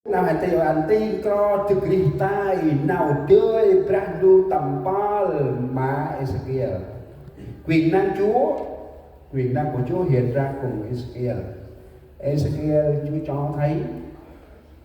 nào hành tây anh tây co thực đi tai nào chơi brandu tầm pal mà Ezekiel quyền năng Chúa, quyền năng của Chúa hiện ra cùng Ezekiel. Ezekiel Chúa cho thấy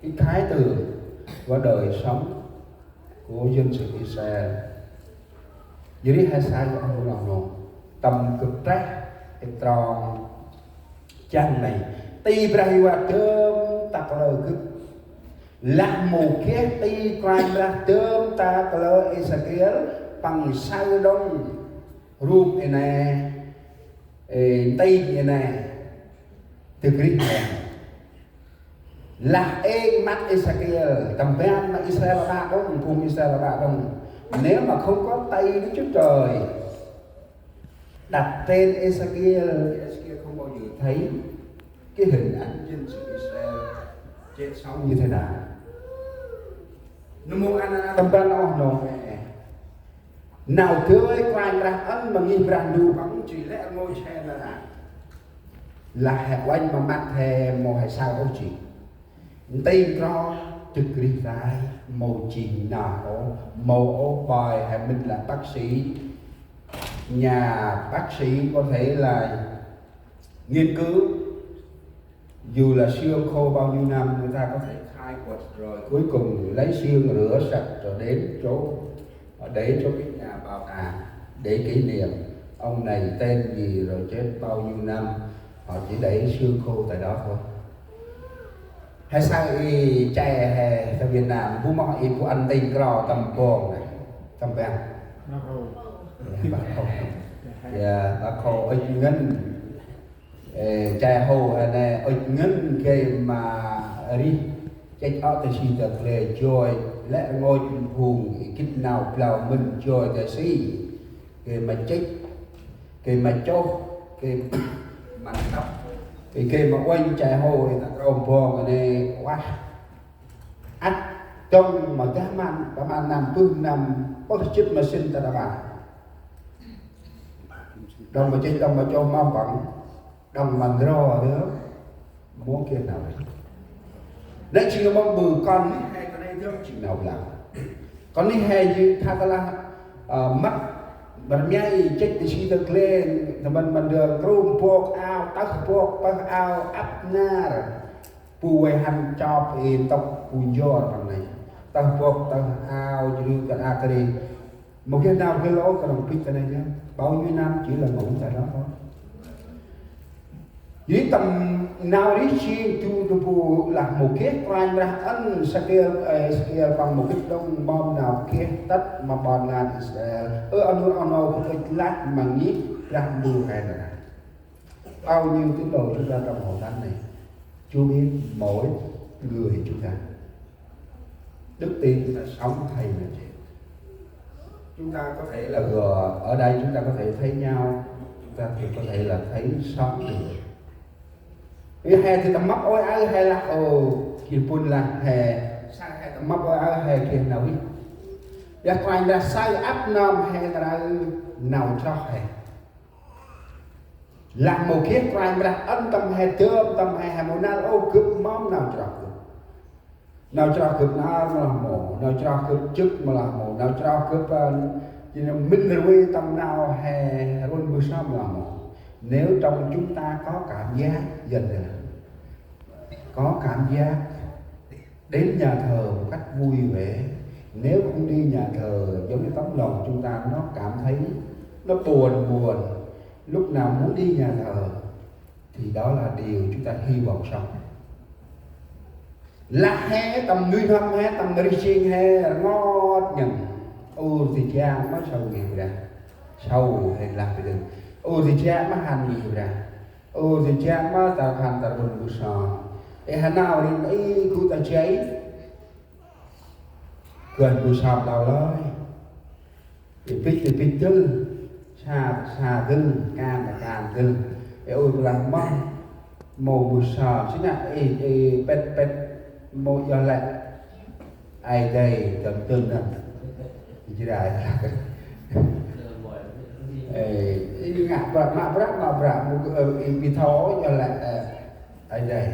cái thái tử và đời sống của dân sự Israel. Jadi hai sai của ông lòng tầm cực trách cái tròn chân này ti brahiwa thơm tạc lời cực là một cái ti quan ra thơm tạc lời Ezekiel bằng sao đông rùm này tây này từ Greek này là mắt Ezekiel tầm bên mà Israel là đông cùng Israel là đông. Nếu mà không có tay Đức Chúa Trời đặt tên Ezekiel không bao giờ thấy cái hình ảnh dân sự Israel chết sống như thế nào. Nó muốn ăn tầm bên nó nào thưa quan ra ấn mà nghi brandu bắn chỉ lẽ ngôi xe là hẹp quanh mà mặt thề mồ hay sao đâu chị tên ro trực đi dài màu chỉ nào màu ô bài hay mình là bác sĩ nhà bác sĩ có thể là nghiên cứu dù là xương khô bao nhiêu năm người ta có thể khai quật rồi cuối cùng lấy xương rửa sạch rồi đến chỗ để cho cái nhà bảo tàng để kỷ niệm ông này tên gì rồi chết bao nhiêu năm, họ chỉ để xương khô tại đó thôi. Hay sao trẻ hè tại Việt Nam bố mọi bố ăn tinh cỏ tầm bồn này tầm bèn bà khổ ích ngân trẻ hồ này ích ngân cái mà đi chết ở tại si tập lệ chơi lẽ ngôi hùng kích nào vào mình chơi cái gì cái mà chết cái mà chốt cái mặt tóc cái mà quanh chạy hồ thì ta ôm bò này quá ắt trong mà cái man nằm phương nằm có chất mà sinh ta đã bảo đồng mà trên đồng mà cho mau bằng đồng mà rò nữa muốn kia nào đấy đấy chỉ là bông bự con hay cái này nữa chỉ nào làm con đi hay như tha ta là mắt bạn nhảy chết thì suy thực lên thì mình được rùm buộc ao tắc buộc tắc ao áp na bù quay hành cho thì tộc bù giò bằng này tắc buộc tắc ao như cái akari một cái nào cái lỗ cái đồng pít cái này nhá bao nhiêu năm chỉ là ngủ tại đó thôi. Jadi tầm nào đi chi tu bù là một cái quan ra ăn Ezekiel bằng một cái đông bom nào kia tất mà bọn là Israel anh không có lát mà nghĩ ra bù này là bao nhiêu tín đồ chúng ta trong hội thánh này Chúa biết mỗi người chúng ta đức tin chúng ta sống hay là chết. Chúng ta có thể là ở đây chúng ta có thể thấy nhau, chúng ta thì có thể là thấy sống được. Cái hè thì tầm mắc ôi áo hay là kia pun là hè sang hè tầm mắc ôi áo hè kia nào đi và quan ra sai áp nam hè ra nào cho hè làm một cái quan ra ân tâm hè thơm tâm hè một nào cướp mắm nào cho cướp nào là mổ nào cho cướp chức mà là mổ nào cho cướp chỉ là minh rồi tâm nào hè luôn bữa sau là mổ. Nếu trong chúng ta có cảm giác dần dần có cảm giác đến nhà thờ một cách vui vẻ, nếu không đi nhà thờ giống như tấm lòng chúng ta nó cảm thấy nó buồn lúc nào muốn đi nhà thờ thì đó là điều chúng ta hy vọng sống. Là hè tầm nguy hâm hè tầm người xin hè ngót nhận thì cha mới sâu nhiều ra sâu hay làm cái đừng thì cha mới hành nhiều ra thì cha mới tạo hành tạo buồn của sò hà nào thì ấy cụ ta cháy gần của sò đầu lối thì biết tư xa tư can là can tư làm mong màu của sò chính là pet màu do lại ai đây tầm tương nè chỉ đại là ngạc và mà một bị thó cho lại ai đây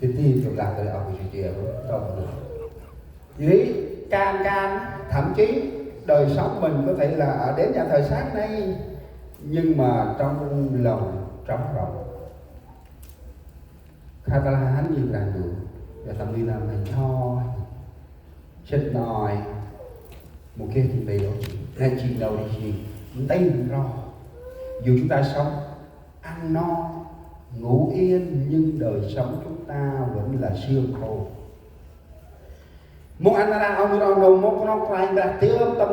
thì tìm được làm tới ông chị kia không được. Vậy can thậm chí đời sống mình có thể là ở đến nhà thờ sáng nay nhưng mà trong lòng trống rỗng. Khá ta hắn như là đủ và thậm chí là mình thôi chết nòi một cái chuyện này đó ngay chuyện đầu đi gì tin rõ dù chúng ta sống ăn no ngủ yên nhưng đời sống chúng ta vẫn là xương khô. Một anh ra ông đầu một con quay ra tiêm tâm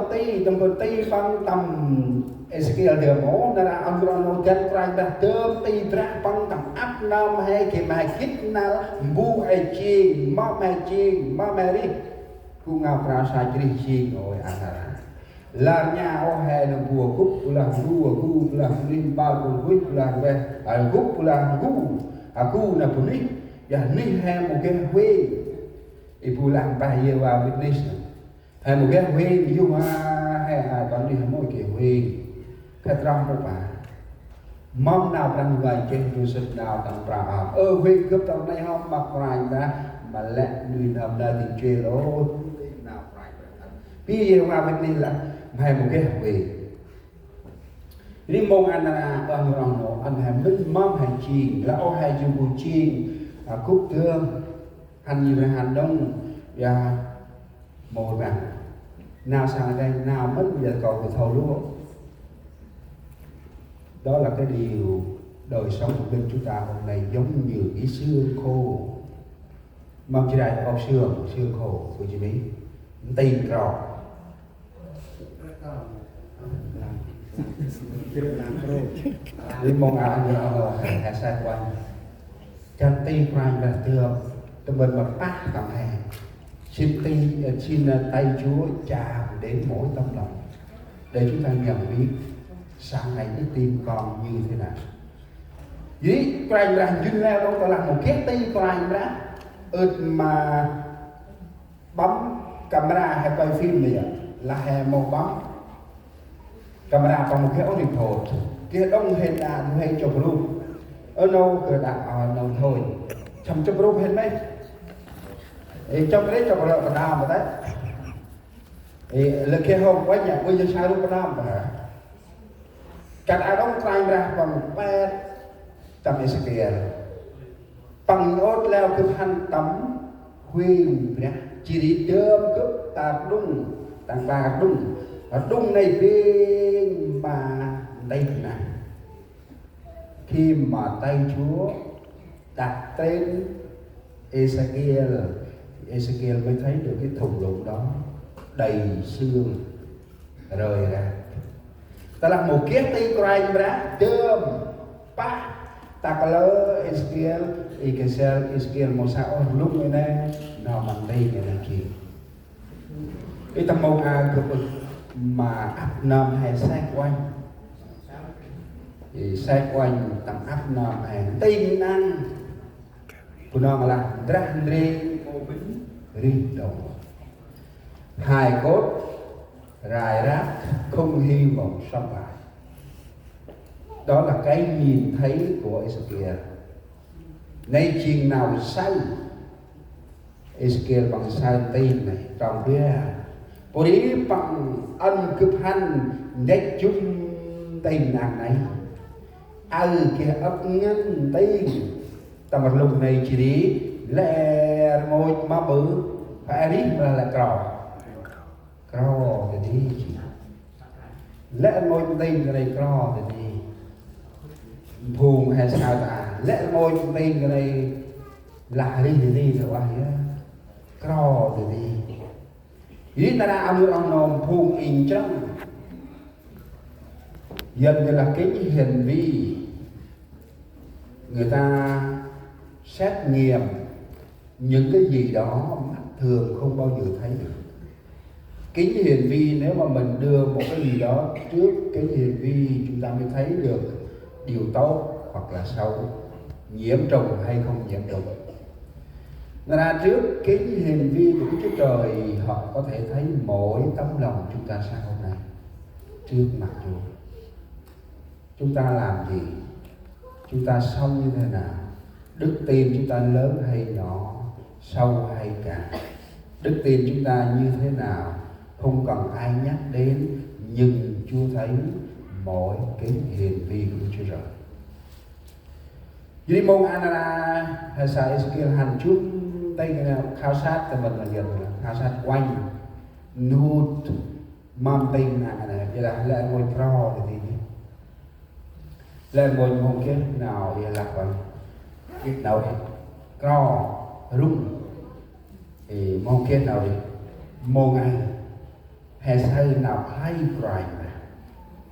ti bằng tầm Ezekiel điều mố ra ông đầu chân quay ra tiêm ti ra bằng tầm áp nam hay cái mà kít na bu hay chiên ma mẹ đi cũng ngào ra sai chỉ chiên rồi anh ra là nhà ông hè là bùa cúc là gu là lim bao bùa cúc là về cúc là gu là phụ nữ và ní hè một cái huy ibu lang bahaya wa witness hay một cái huy ví dụ hay còn đi mỗi kiểu huy cái trong một bà mong nào đang người trên tu sinh nào tầm pra huy cướp tầm này không mặc quài ra mà lẹ người nào đã tình chơi đó nào quài bây giờ qua bên này là hay một cái huy đi mong anh là anh hay minh mong hành trình là ô hay dùng buồn chiên cúc thương hành như là hành đông và một bạn nào sang đây nào mất bây giờ còn phải thầu đúng không? Đó là cái điều đời sống của bên chúng ta hôm nay giống như cái xương khô mong chỉ đại có xương khô của chị Mỹ tin rõ đi mong anh là sai quan chân tin quan là thường tụi mình mà bắt tầm hè xin tay Chúa chạm đến mỗi tâm lòng để chúng ta nhận biết sáng ngày cái tim con như thế nào. Vì quanh rằng dưng leo đâu có là một cái tim quanh đó mà bấm camera hay quay phim này là hè một bấm camera còn một cái ổ điện thoại kia đông hình là hay chụp luôn ở đâu cửa đặt ở đâu thôi chăm chụp luôn hình đấy trong cái đấy chụp rồi còn đào mà đấy là kia hôm quá nhạc bây giờ sai luôn còn đào mà cả ai đông quay ra bằng pet trong cái sự kiện bằng ốt leo cứ hành tắm huyền nhé chỉ đi đơm cướp tạt đung tàng bà đung này bên mà đây này khi mà tay Chúa đặt tên Ezekiel mới thấy được cái thùng lũng đó đầy xương rời ra. Ta là một kiếp tay cray ra đơm pa ta có lỡ Ezekiel một sao lúc này nè nào bằng đây này là gì cái tâm mong cực mà áp nằm hay sai quanh thì sai quanh tầm áp nằm hay tinh năng của nó là Drandre Rin đồng hài cốt rải rác không hy vọng sống lại. Đó là cái nhìn thấy của Ezekiel. Nay chuyện nào sai Ezekiel bằng sai tin này trong kia có đi bằng ân cướp hành để chung tin nàng này kia ấp ngân tin ta mặt lúc này chỉ đi lẹ ngồi mà bự phải đi là cỏ thì đi lẽ ngồi tin cái này cỏ thì đi phùng hay sao ta lẽ ngồi tin cái này là đi rồi ai á cỏ thì đi ý ta đã ông nôm phùng in trắng dần như là cái hành vi người ta xét nghiệm những cái gì đó mắt thường không bao giờ thấy được. Kính hiển vi nếu mà mình đưa một cái gì đó trước cái hiển vi chúng ta mới thấy được điều tốt hoặc là xấu, nhiễm trùng hay không nhiễm trùng. Nên là trước cái hiển vi của Chúa Trời họ có thể thấy mỗi tấm lòng chúng ta sao hôm nay trước mặt Chúa. Chúng ta làm gì? Chúng ta sống như thế nào? đức tin chúng ta lớn hay nhỏ, sâu hay cạn, đức tin chúng ta như thế nào không cần ai nhắc đến, nhưng Chúa thấy mỗi cái hiền vi của Chúa rồi. Jadi mong Anana hay sa Ezekiel hành chút đây khảo sát thì mình là gì, khảo sát quanh nút mâm tinh này, vậy là lên ngôi pro thì lên ngôi mong cái nào thì là còn cái nào thì pro rung thì mong cái nào thì mong ai hay say nào hay cry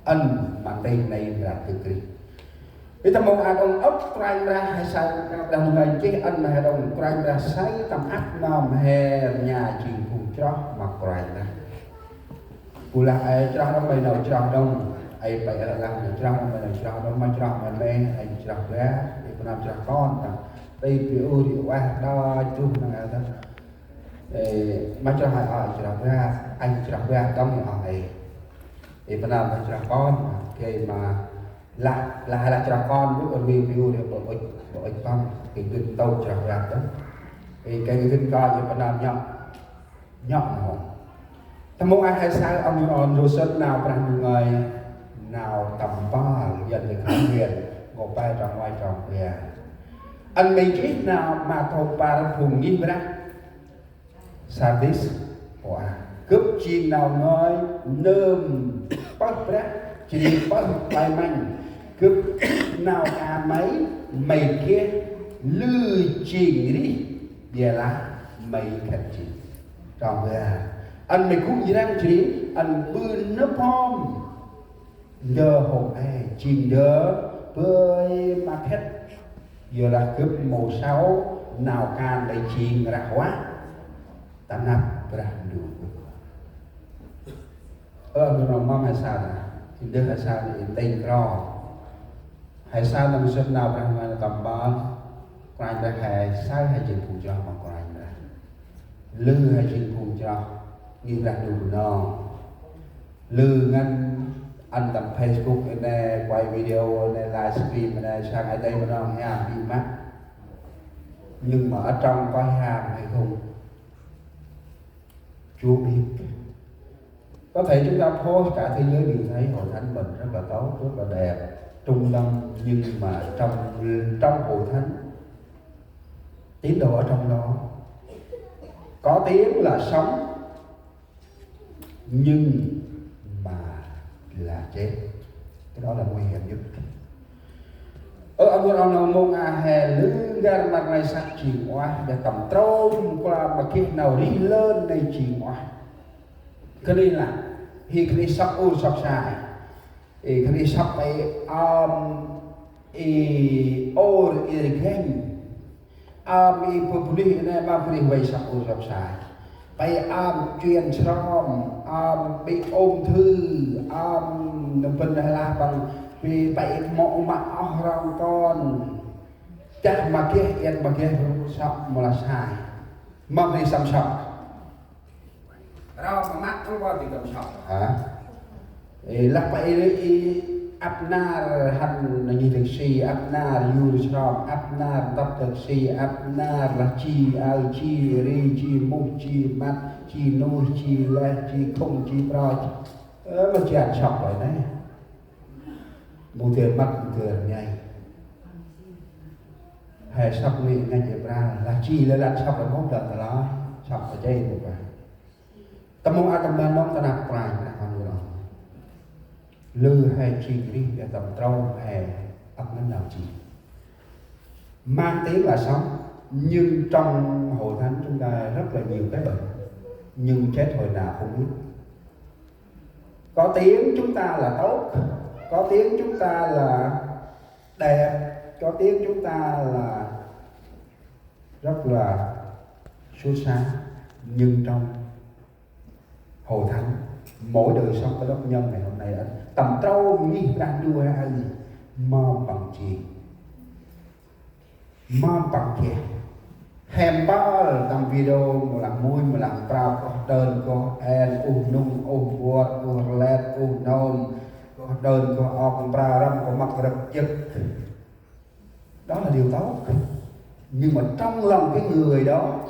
ân mà tên này là từ kỳ. Vì ta mong ai ông ốc cry ra hay say đồng ngày chế ân mà đồng cry ra say tầm ác nòm hè nhà chỉ cùng cho mà cry ra. Pula ai cho đông bây nào cho đông ai phải là làm cho đông bây nào cho đông mà cho mà mẹ ai cho bé thì con làm cho con là đây biểu thì qua đó chung là đó mà cho hai ở cho ra anh cho ra đông hỏi thì phần nào cho con thì mà là cho con với con review để bộ con cái kinh tâu cho ra đó thì cái kinh coi thì phần nào nhọc hồn ta muốn ai hay sao ông on Joseph nào bằng người nào tầm ba dần được khám huyền một bài trong ngoài trong về anh mình ít nào mà thầu ba phùng nhìn ra Sardis quả cướp chi nào nói nơm bắt ra chỉ bắt bài mạnh cướp nào à mấy mày kia lư chỉ đi về là mày khẩn chỉ trong về anh mày cũng gì đang chỉ anh bươn nước hôm giờ hôm nay chỉ nhớ với market giờ là cướp màu sáu nào can đầy chi ra quá ta nạp ra đủ người nào mong hay sao thì được hay sao thì tên rõ hay sao làm sao nào ra ngoài tầm ba quay ra hay sao hay chuyện phụ cho mà quay ra lư hay chuyện phụ cho như là đủ nó lư ngăn anh tầm Facebook này quay video này livestream này sang ở đây mà nó hàng bị mắc nhưng mà ở trong có hàng hay không Chúa biết. Có thể chúng ta post cả thế giới đều thấy hội thánh mình rất là tốt, rất là đẹp, trung tâm, nhưng mà trong hội thánh tín đồ ở trong đó có tiếng là sống nhưng mà là chết, cái đó là nguy hiểm nhất. Ông mong hè lưng ra mặt này sắc chỉ ngoại để tầm trâu qua mà khi nào đi lên đây chỉ ngoại cái này là khi cái sắp u sắp sai cái này sắpไปor irgen i publik này mà phải quay sắp u sắp sai ไปtruyền srom ไปôm thư នឹងពិនឡាbằng vì vậy mộ mà orang con chắc mà kia yên mà kia sắp mà là sai mà đi xăm sọc rau mà mắt không có thì cầm sọc hả lắc vậy đi apnar han là như thực si apnar yusram apnar tập thực si apnar là chi al chi ri chi mu chi mat chi nuôi chi le chi không chi pro mà chèn sọc vậy đấy một tiền mặt một tiền nhảy hay sắp đi ngay dẹp ra là chi là làm sắp là không đợt đó sắp là dây một vài tâm mong ai tâm lên nó ta nạp lại là con người đó lư hay chi đi để tầm trâu hay ấp nó nào chi mang tiếng là sống nhưng trong hội thánh chúng ta rất là nhiều cái bệnh nhưng chết hồi nào không biết. Có tiếng chúng ta là tốt, có tiếng chúng ta là đẹp, có tiếng chúng ta là rất là xuất sáng, nhưng trong hội thánh mỗi đời sống của đốc nhân ngày hôm nay tầm trâu như đang đua hay gì mong bằng gì mong bằng kia hèm bao làm video mà làm mui mà làm prao có đơn có en nung vọt led nôm có đơn có prao râm có mặc rất chất đó là điều tốt Nhưng mà trong lòng cái người đó,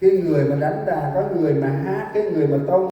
cái người mà đánh đàn, có người mà hát, cái người mà tôn